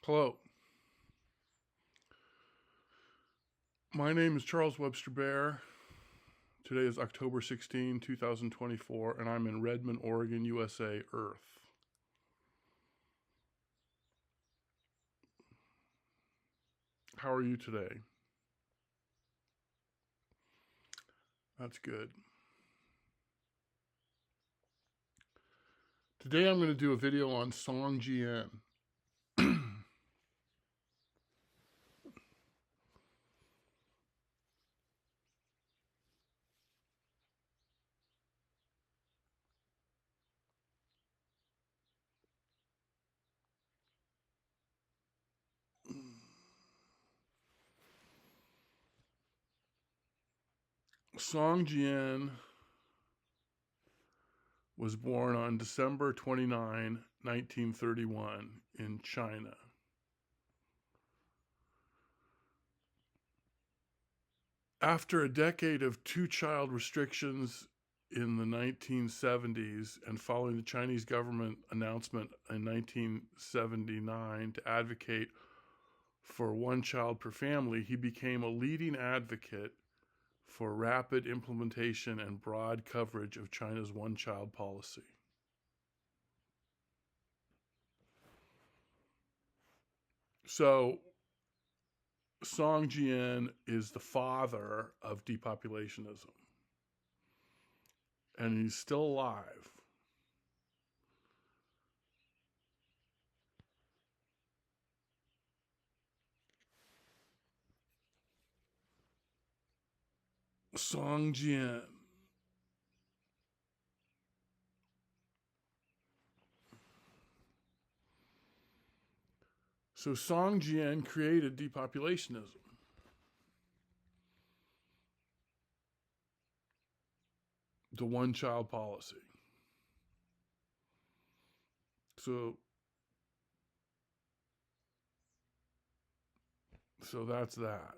Hello, my name is Charles Webster Baer. Today is October 16, 2024, and I'm in Redmond, Oregon, USA, Earth. How are you today? That's good. Today I'm going to do a video on song jian. Song jian was born on December 29, 1931 in China. After a decade of two-child restrictions in the 1970s and following the Chinese government announcement in 1979 to advocate for one child per family, he became a leading advocate for rapid implementation and broad coverage of China's one-child policy. So Song Jian is the father of depopulationism, and he's still alive. Song Jian. So Song Jian created depopulationism. The one-child policy. So that's that.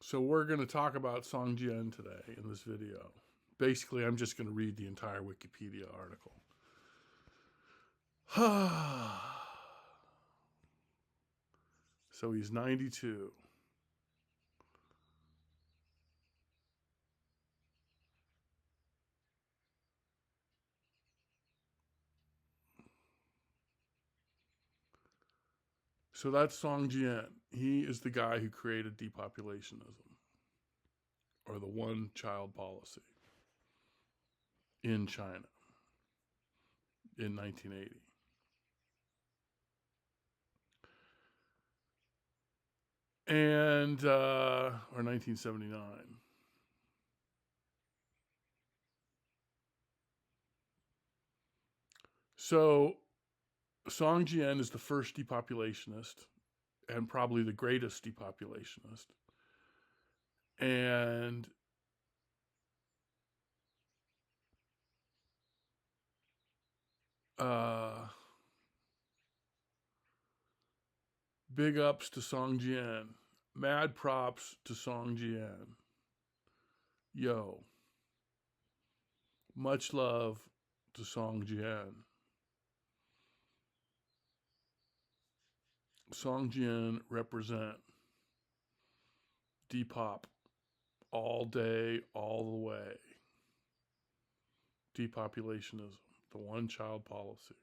So we're going to talk about Song Jian today in this video. Basically, I'm just going to read the entire Wikipedia article. So he's 92. So that's Song Jian. He is the guy who created depopulationism, or the one-child policy, in China in 1980. Or 1979. So Song Jian is the first depopulationist and probably the greatest depopulationist. And big ups to Song Jian. Mad props to Song Jian. Yo. Much love to Song Jian. Song Jian represent Depop all day, all the way. Depopulationism, the one-child policy.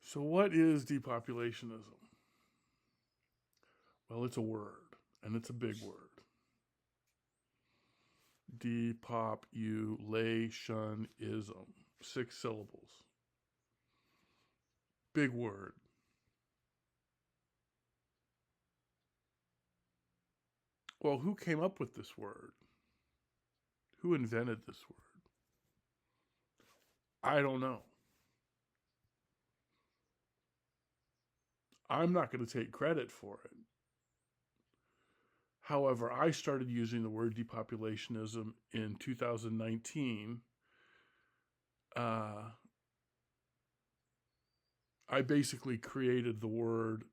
So what is depopulationism? Well, it's a word, and it's a big word. Depopulationism. 6 syllables. Big word. Well, who came up with this word? Who invented this word? I don't know. I'm not going to take credit for it. However, I started using the word depopulationism in 2019 I basically created the word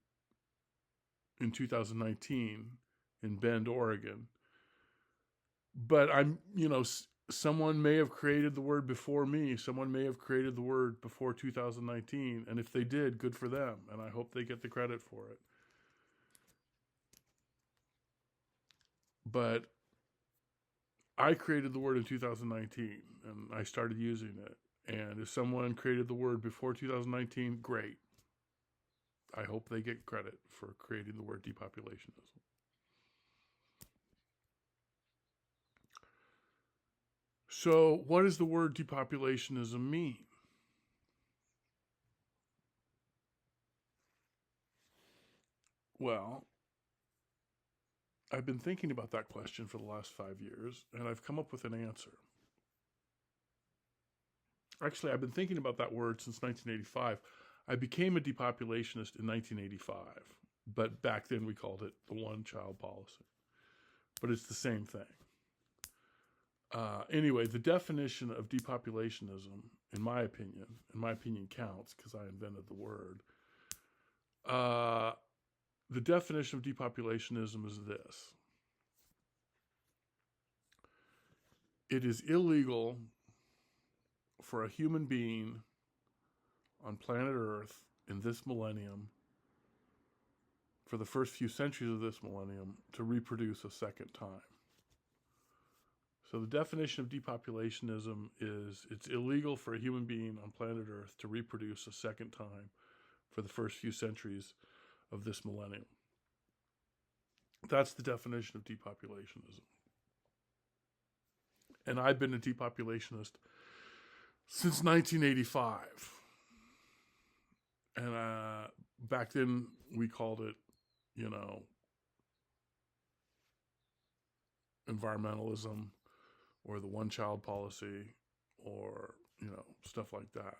in 2019 in Bend, Oregon. But someone may have created the word before me. Someone may have created the word before 2019. And if they did, good for them. And I hope they get the credit for it. But I created the word in 2019 and I started using it. And if someone created the word before 2019, great. I hope they get credit for creating the word depopulationism. So, what does the word depopulationism mean? Well, I've been thinking about that question for the last 5 years, and I've come up with an answer. Actually, I've been thinking about that word since 1985. I became a depopulationist in 1985, but back then we called it the one-child policy. But it's the same thing. Anyway, the definition of depopulationism, in my opinion counts because I invented the word. The definition of depopulationism is this: it is illegal for a human being on planet Earth in this millennium, for the first few centuries of this millennium, to reproduce a second time. So the definition of depopulationism is it's illegal for a human being on planet Earth to reproduce a second time for the first few centuries of this millennium. That's the definition of depopulationism. And I've been a depopulationist since 1985. And back then we called it, environmentalism or the one-child policy or, stuff like that.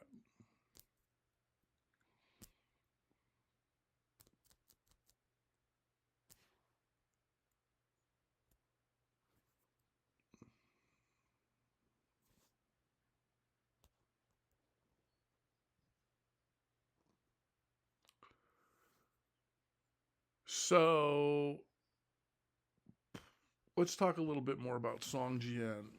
So let's talk a little bit more about Song Jian.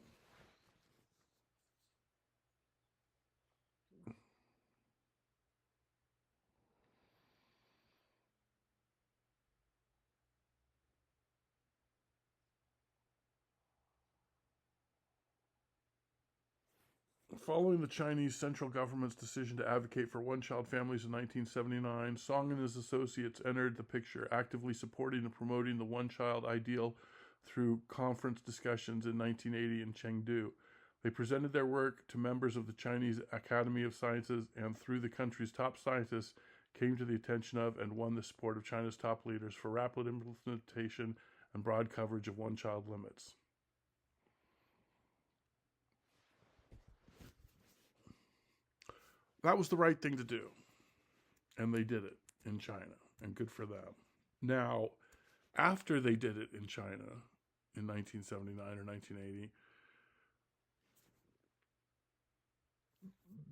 Following the Chinese central government's decision to advocate for one-child families in 1979, Song and his associates entered the picture, actively supporting and promoting the one-child ideal through conference discussions in 1980 in Chengdu. They presented their work to members of the Chinese Academy of Sciences, and through the country's top scientists, came to the attention of and won the support of China's top leaders for rapid implementation and broad coverage of one-child limits. That was the right thing to do. And they did it in China, and good for them. Now, after they did it in China in 1979 or 1980,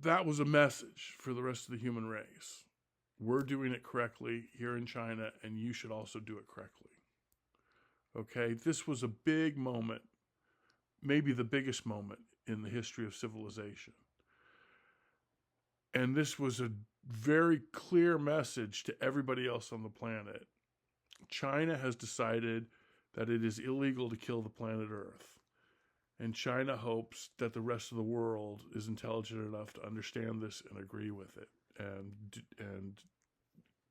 that was a message for the rest of the human race. We're doing it correctly here in China, and you should also do it correctly. Okay, this was a big moment, maybe the biggest moment in the history of civilization. And this was a very clear message to everybody else on the planet. China has decided that it is illegal to kill the planet Earth. And China hopes that the rest of the world is intelligent enough to understand this and agree with it and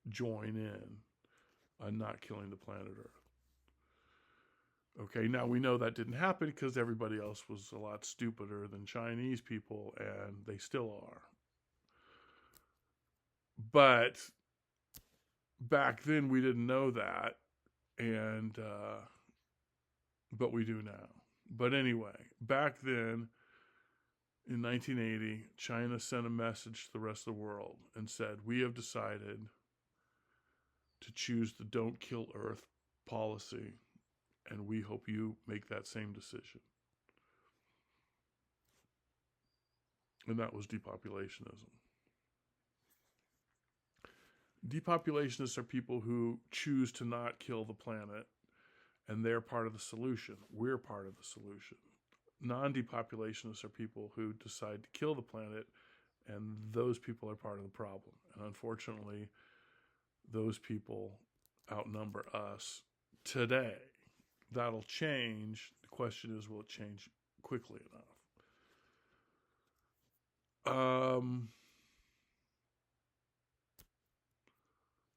join in on not killing the planet Earth. Okay, now we know that didn't happen because everybody else was a lot stupider than Chinese people, and they still are. But back then we didn't know that, and but we do now. But anyway, back then in 1980, China sent a message to the rest of the world and said, we have decided to choose the Don't Kill Earth policy, and we hope you make that same decision. And that was depopulationism. Depopulationists are people who choose to not kill the planet, and they're part of the solution. We're part of the solution. Non-depopulationists are people who decide to kill the planet, and those people are part of the problem. And unfortunately, those people outnumber us today. That'll change. The question is, will it change quickly enough?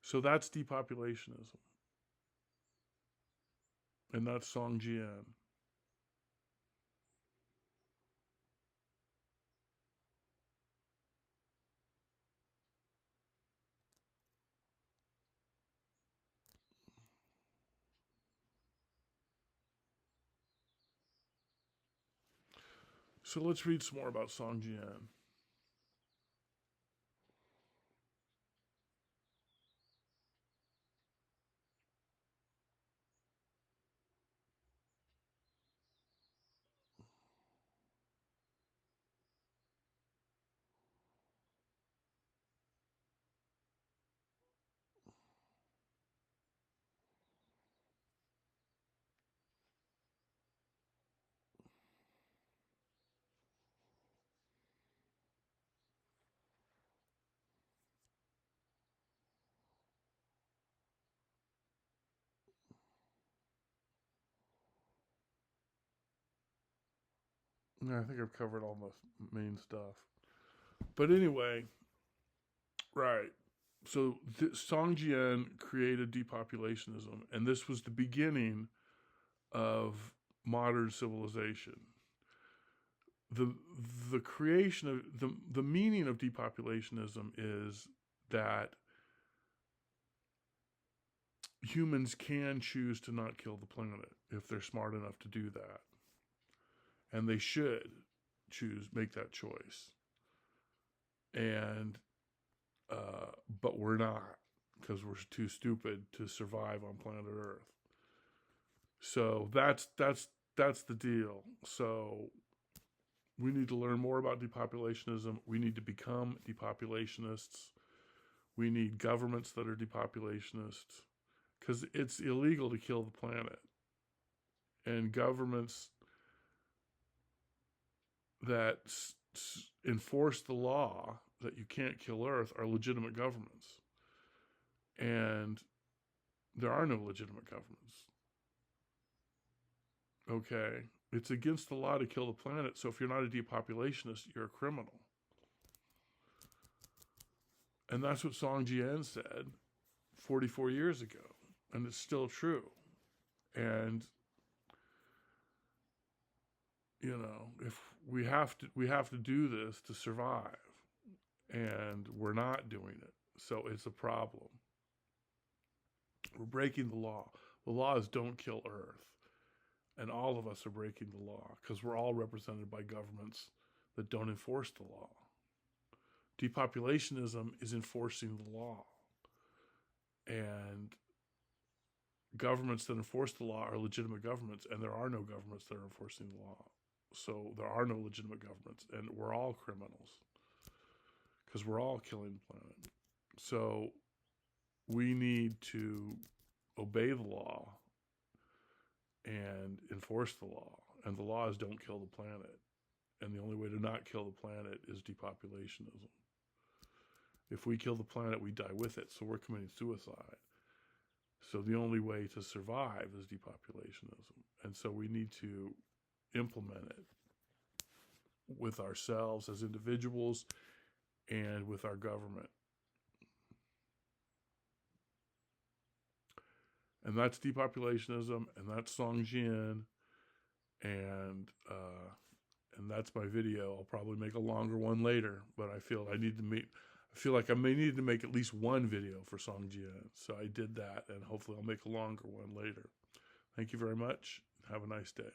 So that's depopulationism. And that's Song Jian. So let's read some more about Song Jian. Yeah, I think I've covered all the main stuff. But anyway, right. So Song Jian created depopulationism, and this was the beginning of modern civilization. The the creation of the meaning of depopulationism is that humans can choose to not kill the planet if they're smart enough to do that. And they should make that choice. And but we're not, because we're too stupid to survive on planet Earth. So that's the deal. So we need to learn more about depopulationism. We need to become depopulationists. We need governments that are depopulationists, because it's illegal to kill the planet. And governments that enforce the law that you can't kill Earth are legitimate governments. And there are no legitimate governments. Okay? It's against the law to kill the planet, so if you're not a depopulationist, you're a criminal. And that's what Song Jian said 44 years ago. And it's still true. And you know, if we have to do this to survive, and we're not doing it, so it's a problem. We're breaking the law. The law is don't kill Earth, and all of us are breaking the law because we're all represented by governments that don't enforce the law. Depopulationism is enforcing the law, and governments that enforce the law are legitimate governments, and there are no governments that are enforcing the law. So there are no legitimate governments, and we're all criminals because we're all killing the planet. So we need to obey the law and enforce the law. And the law is don't kill the planet. And the only way to not kill the planet is depopulationism. If we kill the planet, we die with it. So we're committing suicide. So the only way to survive is depopulationism. And so we need to implement it with ourselves as individuals and with our government. And that's depopulationism, and that's Song Jian, and that's my video. I'll probably make a longer one later, but I feel like I may need to make at least one video for Song Jian. So I did that, and hopefully I'll make a longer one later. Thank you very much. Have a nice day.